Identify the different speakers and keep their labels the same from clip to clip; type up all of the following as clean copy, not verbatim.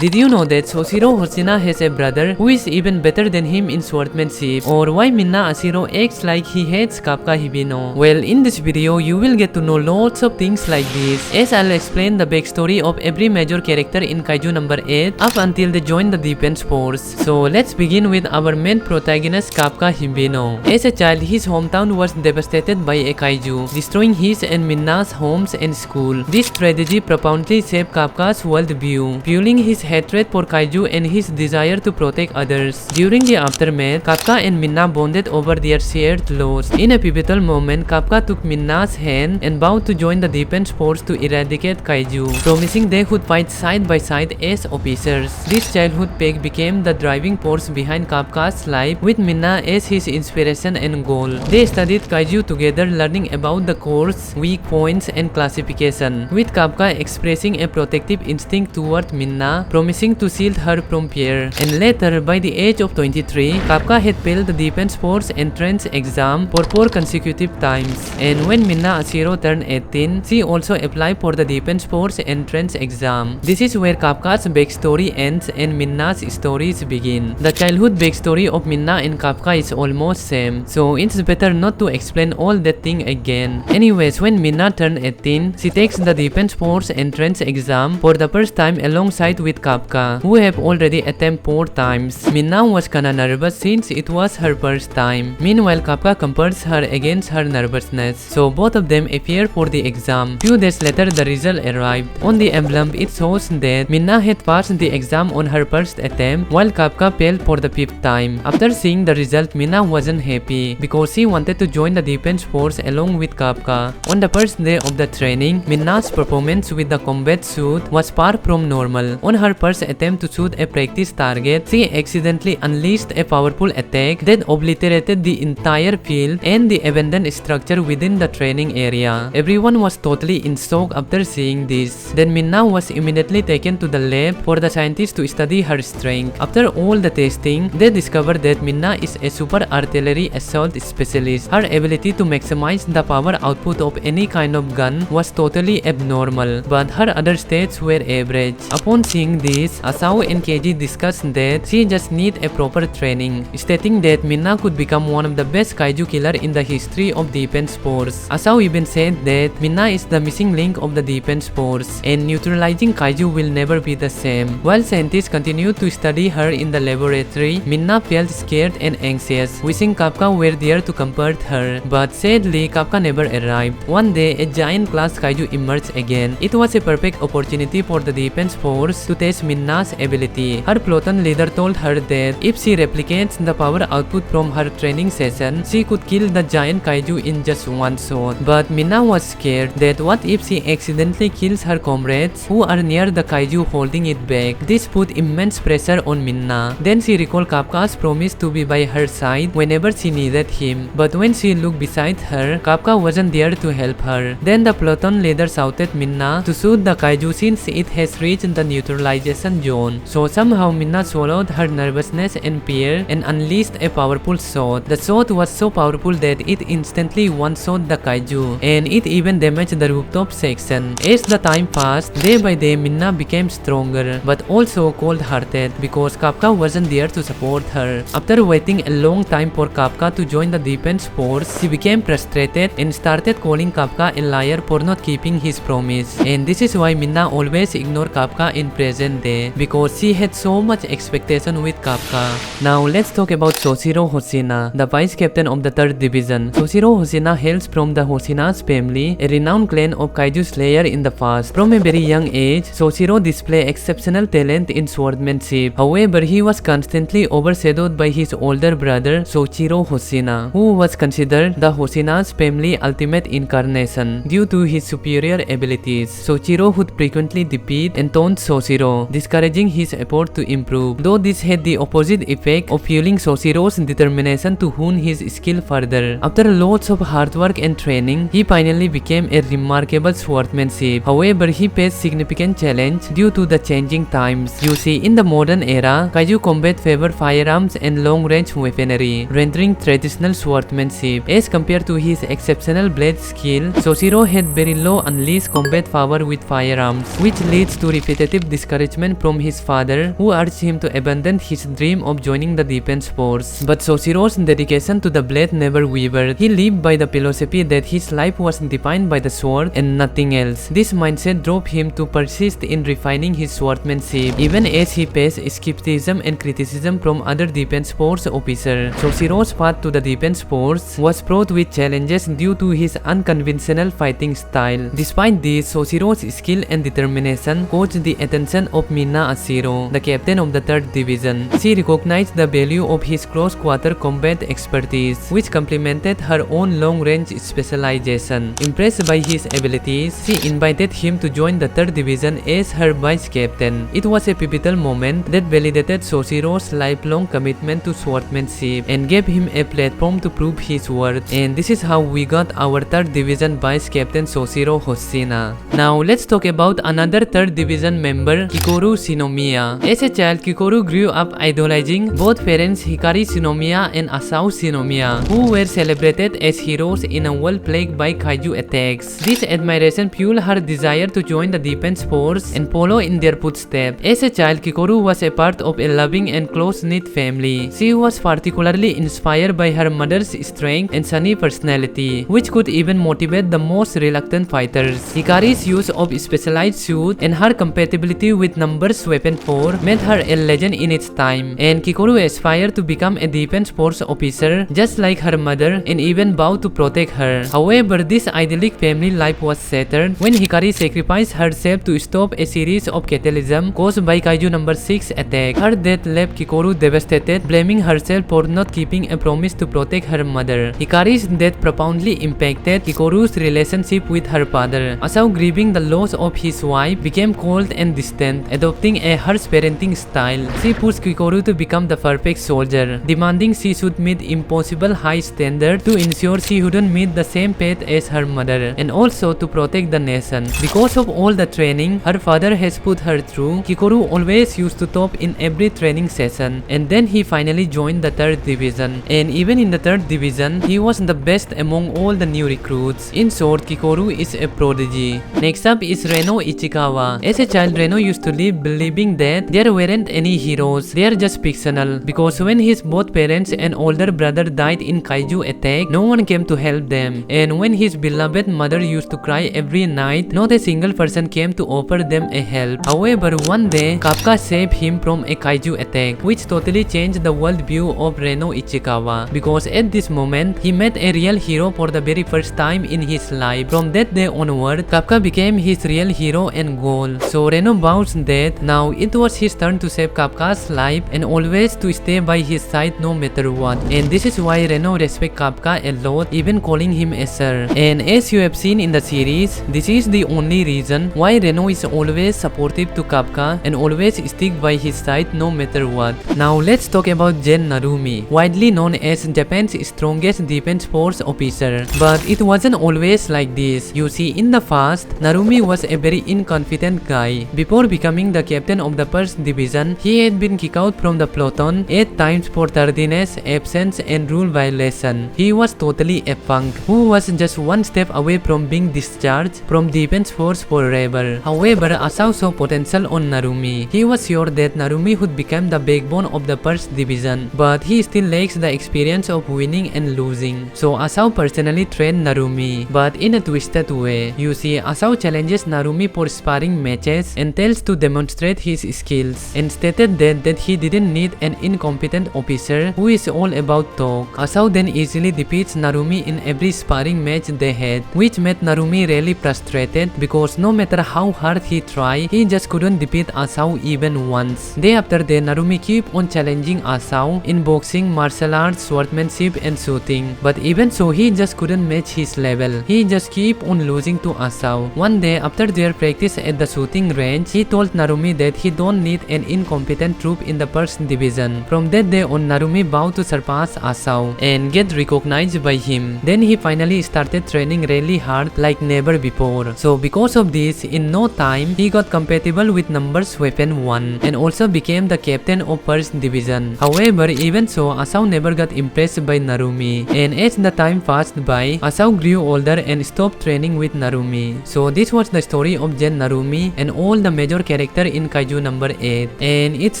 Speaker 1: Did you know that Soshiro Hoshina has a brother who is even better than him in swordsmanship? Or why Minna Ashiro acts like he hates Kafka Hibino? Well, in this video you will get to know lots of things like this, as I'll explain the backstory of every major character in Kaiju number 8 up until they join the defense force. So let's begin with our main protagonist Kafka Hibino. As a child, his hometown was devastated by a Kaiju, destroying his and Minna's homes and school. This tragedy profoundly shaped Kafka's worldview, fueling his hatred for Kaiju and his desire to protect others. During the aftermath, Kafka and Minna bonded over their shared loss. In a pivotal moment, Kafka took Minna's hand and vowed to join the defense force to eradicate Kaiju, promising they would fight side by side as officers. This childhood peg became the driving force behind Kafka's life, with Minna as his inspiration and goal. They studied Kaiju together, learning about the core's weak points and classification, with Kafka expressing a protective instinct toward Minna, promising to shield her from fear. And later, by the age of 23, Kafka had failed the defense force entrance exam for 4 consecutive times. And when Minna Ashiro turned 18, she also applied for the defense force entrance exam. This is where Kafka's backstory ends and Minna's stories begin. The childhood backstory of Minna and Kafka is almost same, so it's better not to explain all that thing again. Anyways, when Minna turned 18, she takes the defense force entrance exam for the first time alongside with Kafka, who have already attempted 4 times. Minna was kinda nervous since it was her first time. Meanwhile, Kafka compares her against her nervousness, so both of them appear for the exam. Few days later, the result arrived. On the emblem, it shows that Minna had passed the exam on her first attempt, while Kafka failed for the 5th time. After seeing the result, Minna wasn't happy because she wanted to join the defense force along with Kafka. On the first day of the training, Minna's performance with the combat suit was far from normal. On her first attempt to shoot a practice target, she accidentally unleashed a powerful attack that obliterated the entire field and the abandoned structure within the training area. Everyone was totally in shock after seeing this. Then Minna was immediately taken to the lab for the scientists to study her strength. After all the testing, they discovered that Minna is a super artillery assault specialist. Her ability to maximize the power output of any kind of gun was totally abnormal, but her other stats were average. Upon seeing this, Asao and Keiji discussed that she just needs a proper training, stating that Minna could become one of the best Kaiju killer in the history of defense force. Asao even said that Minna is the missing link of the defense force, and neutralizing Kaiju will never be the same. While scientists continued to study her in the laboratory, Minna felt scared and anxious, wishing Kafka were there to comfort her. But sadly, Kafka never arrived. One day, a giant class Kaiju emerged again. It was a perfect opportunity for the defense force to test Minna's ability. Her platoon leader told her that if she replicates the power output from her training session, she could kill the giant Kaiju in just one shot. But Minna was scared that what if she accidentally kills her comrades who are near the Kaiju holding it back. This put immense pressure on Minna. Then she recalled Kafka's promise to be by her side whenever she needed him. But when she looked beside her, Kafka wasn't there to help her. Then the platoon leader shouted Minna to shoot the Kaiju since it has reached the neutralization zone. So somehow Minna swallowed her nervousness and fear and unleashed a powerful shot. The shot was so powerful that it instantly one-shot the Kaiju, and it even damaged the rooftop section. As the time passed, day by day Minna became stronger, but also cold-hearted because Kafka wasn't there to support her. After waiting a long time for Kafka to join the defense force, she became frustrated and started calling Kafka a liar for not keeping his promise. And this is why Minna always ignored Kafka in present day, because she had so much expectation with Kafka. Now let's talk about Soshiro Hoshina, the vice captain of the 3rd division. Soshiro Hoshina hails from the Hoshina's family, a renowned clan of Kaiju slayer in the past. From a very young age, Soshiro displayed exceptional talent in swordsmanship. However, he was constantly overshadowed by his older brother Soichiro Hoshina, who was considered the Hoshina's family ultimate incarnation due to his superior abilities. Soichiro would frequently defeat and taunt Soshiro, discouraging his effort to improve, though this had the opposite effect of fueling Soshiro's determination to hone his skill further. After lots of hard work and training, he finally became a remarkable swordsmanship. However, he faced significant challenge due to the changing times. You see, in the modern era, Kaiju combat favor firearms and long-range weaponry, rendering traditional swordsmanship. As compared to his exceptional blade skill, Soshiro had very low unleashed combat power with firearms, which leads to repetitive discouragement discouragement from his father, who urged him to abandon his dream of joining the defense force. But Soshiro's dedication to the blade never wavered. He lived by the philosophy that his life was defined by the sword and nothing else. This mindset drove him to persist in refining his swordsmanship, even as he faced skepticism and criticism from other defense force officers. Soshiro's path to the defense force was fraught with challenges due to his unconventional fighting style. Despite this, Soshiro's skill and determination caught the attention of Minna Ashiro, the captain of the 3rd Division. She recognized the value of his close-quarter combat expertise, which complemented her own long-range specialization. Impressed by his abilities, she invited him to join the 3rd Division as her vice captain. It was a pivotal moment that validated Soshiro's lifelong commitment to swordsmanship and gave him a platform to prove his worth. And this is how we got our 3rd Division vice captain Soshiro Hoshina. Now let's talk about another 3rd Division member, Hikaru Shinomiya. As a child, Hikaru grew up idolizing both parents Hikari Shinomiya and Asao Shinomiya, who were celebrated as heroes in a world plagued by kaiju attacks. This admiration fueled her desire to join the defense force and follow in their footsteps. As a child, Hikaru was a part of a loving and close-knit family. She was particularly inspired by her mother's strength and sunny personality, which could even motivate the most reluctant fighters. Hikari's use of specialized suit and her compatibility with Numbers Weapon 4 made her a legend in its time, and Hikaru aspired to become a defense force officer just like her mother and even vowed to protect her. However, this idyllic family life was shattered when Hikari sacrificed herself to stop a series of cataclysms caused by Kaiju number 6 attack. Her death left Hikaru devastated, blaming herself for not keeping a promise to protect her mother. Hikari's death profoundly impacted Hikaru's relationship with her father. Asao, grieving the loss of his wife, became cold and distant, adopting a harsh parenting style. She pushed Hikaru to become the perfect soldier, demanding she should meet impossible high standards to ensure she wouldn't meet the same fate as her mother, and also to protect the nation. Because of all the training her father has put her through, Hikaru always used to top in every training session, and then he finally joined the 3rd Division. And even in the 3rd Division, he was the best among all the new recruits. In short, Hikaru is a prodigy. Next up is Reno Ichikawa. As a child, Reno used to live believing that there weren't any heroes, they are just fictional, because when his both parents and older brother died in kaiju attack, no one came to help them. And when his beloved mother used to cry every night, not a single person came to offer them a help. However, one day, Kafka saved him from a kaiju attack, which totally changed the worldview of Reno Ichikawa, because at this moment, he met a real hero for the very first time in his life. From that day onward, Kafka became his real hero and goal. So Reno vows that now it was his turn to save Kafka's life and always to stay by his side no matter what. And this is why Reno respects Kafka a lot, even calling him a sir. And as you have seen in the series, this is the only reason why Reno is always supportive to Kafka and always stick by his side no matter what. Now let's talk about Gen Narumi, widely known as Japan's strongest defense force officer. But it wasn't always like this. You see, in the past, Narumi was a very incompetent guy. Before becoming the captain of the 1st Division, he had been kicked out from the platoon 8 times for tardiness, absence, and rule violation. He was totally a punk who was just one step away from being discharged from defense force forever. However, Asao saw potential on Narumi. He was sure that Narumi would become the backbone of the 1st Division, but he still lacks the experience of winning and losing. So Asao personally trained Narumi, but in a twisted way. You see, Asao challenges Narumi for sparring matches and tells to demonstrate his skills, and stated that he didn't need an incompetent officer who is all about talk. Asao then easily defeats Narumi in every sparring match they had, which made Narumi really frustrated because no matter how hard he tried, he just couldn't defeat Asao even once. Day after day, Narumi kept on challenging Asao in boxing, martial arts, swordsmanship, and shooting, but even so, he just couldn't match his level. He just kept on losing to Asao. One day, after their practice at the shooting range, he told Narumi that he don't need an incompetent troop in the 1st Division. From that day on, Narumi vowed to surpass Asao and get recognized by him. Then he finally started training really hard like never before. So because of this, in no time, he got compatible with Numbers Weapon 1 and also became the captain of 1st Division. However, even so, Asao never got impressed by Narumi, and as the time passed by, Asao grew older and stopped training with Narumi. So this was the story of Gen Narumi and all the major characters character in Kaiju number 8. And it's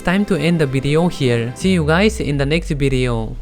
Speaker 1: time to end the video here. See you guys in the next video.